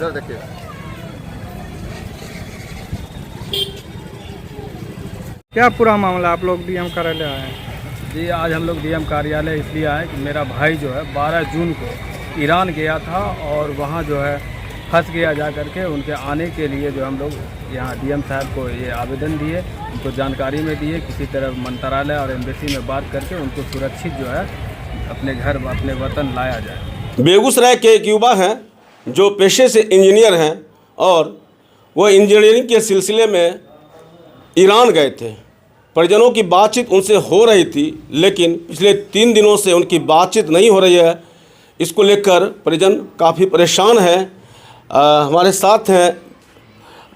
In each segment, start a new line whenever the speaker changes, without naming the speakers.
इधर देखिए।
क्या पूरा मामला, आप लोग डीएम कार्यालय आए हैं?
जी, आज हम लोग डीएम कार्यालय इसलिए आए कि मेरा भाई जो है 12 जून को ईरान गया था और वहाँ जो है फंस गया जा करके। उनके आने के लिए जो हम लोग यहाँ डीएम साहब को ये आवेदन दिए, उनको जानकारी में दिए, किसी तरह मंत्रालय और एम्बेसी में बात करके उनको सुरक्षित जो है अपने घर अपने वतन लाया जाए।
बेगूसराय के एक युवा हैं जो पेशे से इंजीनियर हैं और वो इंजीनियरिंग के सिलसिले में ईरान गए थे। परिजनों की बातचीत उनसे हो रही थी, लेकिन पिछले 3 दिनों से उनकी बातचीत नहीं हो रही है। इसको लेकर परिजन काफ़ी परेशान हैं। हमारे साथ हैं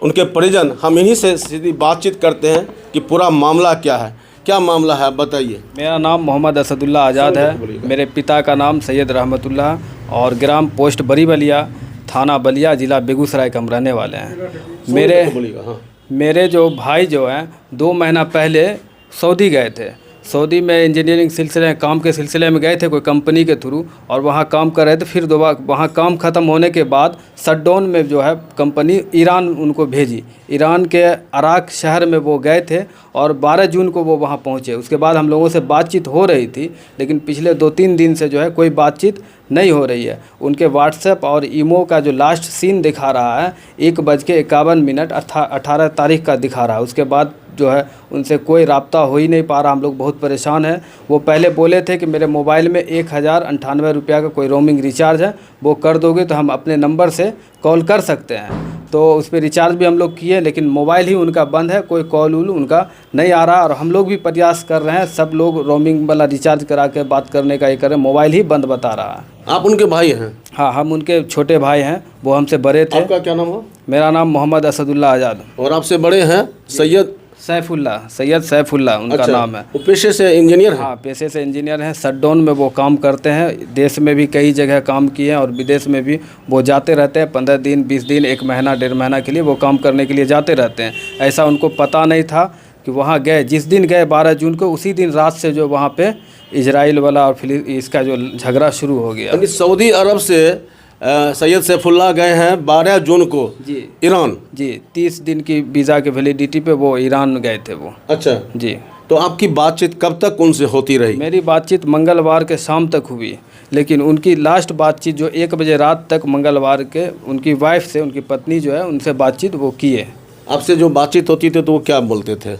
उनके परिजन, हम इन्हीं से सीधी बातचीत करते हैं कि पूरा मामला क्या है। क्या मामला है बताइए।
मेरा नाम मोहम्मद असदुल्ला आज़ाद है। मेरे पिता का नाम सैयद रहमतुल्लाह और ग्राम पोस्ट बड़ी बलिया, थाना बलिया, ज़िला बेगूसराय के हम रहने वाले हैं। मेरे जो भाई जो हैं 2 महीना पहले सऊदी गए थे। सऊदी में इंजीनियरिंग सिलसिले काम के सिलसिले में गए थे कोई कंपनी के थ्रू, और वहाँ काम कर रहे थे। फिर दोबारा वहाँ काम ख़त्म होने के बाद शटडाउन में जो है कंपनी ईरान उनको भेजी। ईरान के अराक शहर में वो गए थे और 12 जून को वो वहाँ पहुँचे। उसके बाद हम लोगों से बातचीत हो रही थी, लेकिन पिछले 2-3 दिन से जो है कोई बातचीत नहीं हो रही है। उनके व्हाट्सएप और ईमो का जो लास्ट सीन दिखा रहा है 1:51 18 तारीख का दिखा रहा है। उसके बाद जो है उनसे कोई राब्ता हो ही नहीं पा रहा। हम लोग बहुत परेशान हैं। वो पहले बोले थे कि मेरे मोबाइल में 1098 रुपया का कोई रोमिंग रिचार्ज है, वो कर दोगे तो हम अपने नंबर से कॉल कर सकते हैं। तो उस पर रिचार्ज भी हम लोग किए, लेकिन मोबाइल ही उनका बंद है, कोई कॉल वूल उनका नहीं आ रहा। और हम लोग भी प्रयास कर रहे हैं, सब लोग रोमिंग वाला रिचार्ज करा के बात करने का ये करें, मोबाइल ही बंद बता रहा है।
आप उनके भाई हैं?
हाँ, हम उनके छोटे भाई हैं, वो हमसे बड़े थे।
आपका क्या नाम है?
मेरा नाम मोहम्मद असदुल्ला आज़ाद।
और आपसे बड़े हैं? सैयद
सैफुल्ला उनका
अच्छा,
नाम है।
वो पेशे से इंजीनियर हैं?
हाँ, पेशे से इंजीनियर हैं। शटडाउन में वो काम करते हैं। देश में भी कई जगह काम किए हैं और विदेश में भी वो जाते रहते हैं। 15 दिन 20 दिन 1 महीना 1.5 महीना के लिए वो काम करने के लिए जाते रहते हैं। ऐसा उनको पता नहीं था कि वहाँ गए। जिस दिन गए 12 जून को, उसी दिन रात से जो वहाँ पे इजराइल वाला और फिर इसका जो झगड़ा शुरू हो गया।
यानी सऊदी अरब से सैयद सैफुल्लाह गए हैं 12 जून को
जी
ईरान।
जी, 30 दिन की वीज़ा के वैलिडिटी पे वो ईरान गए थे वो।
अच्छा
जी।
तो आपकी बातचीत कब तक उनसे होती रही?
मेरी बातचीत मंगलवार के शाम तक हुई, लेकिन उनकी लास्ट बातचीत जो 1 बजे रात तक मंगलवार के उनकी वाइफ से, उनकी पत्नी जो है, उनसे बातचीत वो किए।
आपसे जो बातचीत होती थी तो वो क्या बोलते थे?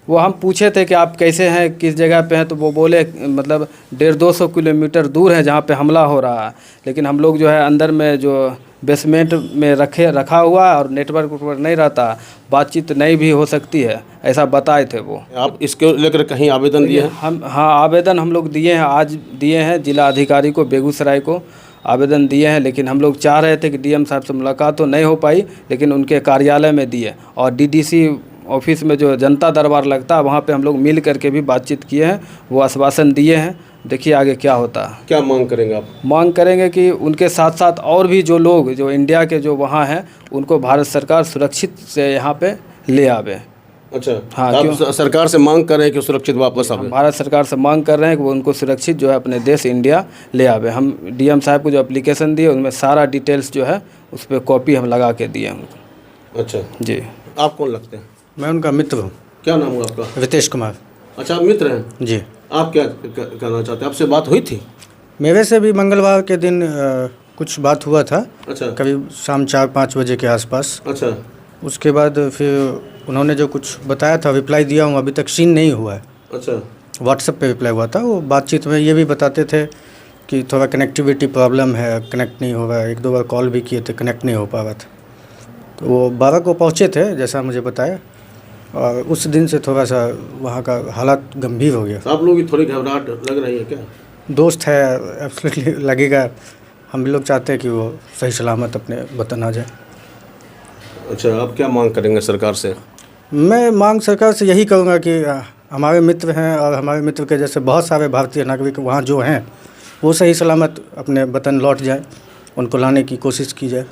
वो हम पूछे थे कि आप कैसे हैं, किस जगह पे हैं, तो वो बोले मतलब 150-200 किलोमीटर दूर है जहाँ पे हमला हो रहा है। लेकिन हम लोग जो है अंदर में जो बेसमेंट में रखा हुआ है और नेटवर्क नहीं रहता, बातचीत नहीं भी हो सकती है, ऐसा बताए थे वो।
आप इसके लेकर कहीं आवेदन दिए हैं?
हाँ, आवेदन हम लोग दिए हैं, आज दिए हैं जिला अधिकारी को, बेगूसराय को आवेदन दिए हैं। लेकिन हम लोग चाह रहे थे कि डीएम साहब से मुलाकात तो नहीं हो पाई, लेकिन उनके कार्यालय में दिए। और डीडीसी ऑफिस में जो जनता दरबार लगता है वहाँ पे हम लोग मिल करके भी बातचीत किए हैं, वो आश्वासन दिए हैं। देखिए आगे क्या होता है।
क्या मांग करेंगे आप?
मांग करेंगे कि उनके साथ साथ और भी जो लोग जो इंडिया के जो वहाँ हैं उनको भारत सरकार सुरक्षित से यहाँ पे ले आवे।
अच्छा
हाँ,
आप सरकार से मांग कर रहे हैं कि सुरक्षित वापस आवे?
भारत सरकार से मांग कर रहे हैं कि वो उनको सुरक्षित जो है अपने देश इंडिया ले आवे। हम डीएम साहब को जो एप्लीकेशन दिए उनमें सारा डिटेल्स जो है उस पर कॉपी हम लगा के दिए उनको।
अच्छा
जी।
आप कौन लगते हैं?
मैं उनका मित्र हूँ।
क्या नाम है आपका?
रितेश कुमार।
अच्छा, आप मित्र हैं?
जी।
आप क्या कहना चाहते हैं? आपसे बात हुई थी?
मेरे से भी मंगलवार के दिन कुछ बात हुआ था।
अच्छा।
करीब शाम 4-5 बजे के आसपास।
अच्छा।
उसके बाद फिर उन्होंने जो कुछ बताया था रिप्लाई दिया हूँ, अभी तक सीन नहीं हुआ है।
अच्छा।
व्हाट्सएप पे रिप्लाई हुआ था। वो बातचीत में ये भी बताते थे कि थोड़ा कनेक्टिविटी प्रॉब्लम है, कनेक्ट नहीं हो रहा है। 1-2 बार कॉल भी किए थे, कनेक्ट नहीं हो पा रहा था। तो वो 12 को पहुँचे थे जैसा मुझे बताया, और उस दिन से थोड़ा सा वहाँ का हालात गंभीर हो गया।
आप लोग की थोड़ी घबराहट लग रही है क्या?
दोस्त है, एब्सोल्युटली लगेगा। हम भी लोग चाहते हैं कि वो सही सलामत अपने वतन आ जाए।
अच्छा, आप क्या मांग करेंगे सरकार से?
मैं मांग सरकार से यही करूँगा कि हमारे मित्र हैं और हमारे मित्र के जैसे बहुत सारे भारतीय नागरिक वहाँ जो हैं वो सही सलामत अपने वतन लौट जाए, उनको लाने की कोशिश की जाए।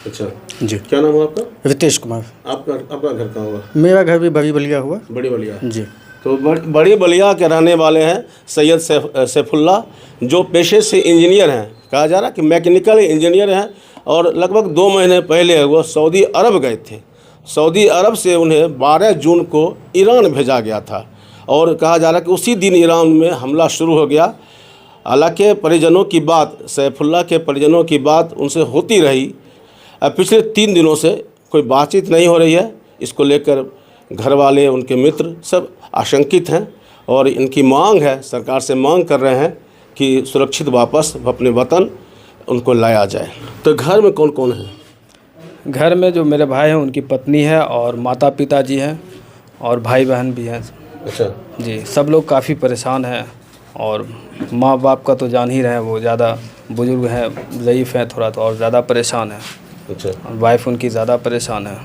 अच्छा
जी।
क्या नाम है आपका?
रितेश कुमार।
आपका घर कहाँ हुआ?
मेरा घर भी बड़ी बलिया हुआ।
बड़ी बलिया
जी।
तो बड़ी बलिया के रहने वाले हैं सैयद सैफुल्लाह, जो पेशे से इंजीनियर हैं। कहा जा रहा है कि मैकेनिकल इंजीनियर हैं और लगभग 2 महीने पहले वो सऊदी अरब गए थे। सऊदी अरब से उन्हें 12 जून को ईरान भेजा गया था और कहा जा रहा है कि उसी दिन ईरान में हमला शुरू हो गया। हालांकि परिजनों की बात, सैफुल्लाह के परिजनों की बात उनसे होती रही। पिछले 3 दिनों से कोई बातचीत नहीं हो रही है। इसको लेकर घर वाले, उनके मित्र सब आशंकित हैं और इनकी मांग है, सरकार से मांग कर रहे हैं कि सुरक्षित वापस अपने वतन उनको लाया जाए। तो घर में कौन कौन है?
घर में जो मेरे भाई हैं उनकी पत्नी है और माता पिता जी हैं और भाई बहन भी हैं।
अच्छा
जी, सब लोग काफ़ी परेशान हैं और माँ बाप का तो जान ही रहे हैं, वो ज़्यादा बुजुर्ग हैं, ज़ईफ़ हैं थोड़ा, तो और ज़्यादा परेशान हैं।
अच्छा,
और वाइफ उनकी ज़्यादा परेशान है।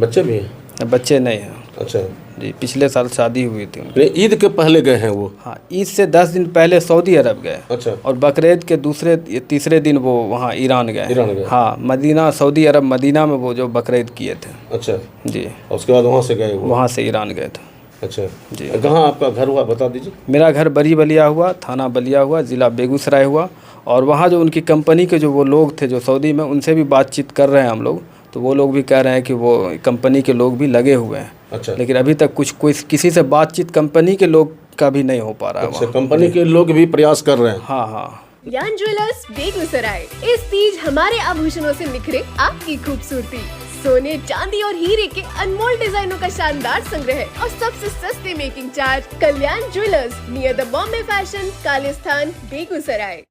बच्चे भी हैं?
बच्चे नहीं हैं।
अच्छा
जी, पिछले साल शादी हुई थी उनकी।
नहीं, ईद के पहले गए हैं वो?
हाँ, ईद से 10 दिन पहले सऊदी अरब गए।
अच्छा, और
बकरीद के तीसरे दिन वो वहाँ ईरान गए। हाँ, मदीना, सऊदी अरब मदीना में वो जो बकरीद किए थे।
अच्छा
जी,
और उसके बाद वहाँ से गए वो?
वहाँ से ईरान गए थे।
अच्छा
जी।
कहाँ आपका घर हुआ बता दीजिए।
मेरा घर बरी बलिया हुआ, थाना बलिया हुआ, ज़िला बेगूसराय हुआ। और वहाँ जो उनकी कंपनी के जो वो लोग थे जो सऊदी में, उनसे भी बातचीत कर रहे हैं हम लोग, तो वो लोग भी कह रहे हैं कि वो कंपनी के लोग भी लगे हुए हैं।
अच्छा,
लेकिन अभी तक कोई किसी से बातचीत कंपनी के लोग का भी नहीं हो पा रहा है।
अच्छा, कंपनी के लोग भी प्रयास कर रहे हैं।
हाँ हाँ।
कल्याण ज्वेलर्स बेगूसराय, इस तीज हमारे आभूषणों से निखरे आपकी खूबसूरती। सोने, चांदी और हीरे के अनमोल डिजाइनों का शानदार संग्रह और सबसे सस्ते making charge. Kalyan jewellers, near the Bombay fashion, Kalistan, Begusarai.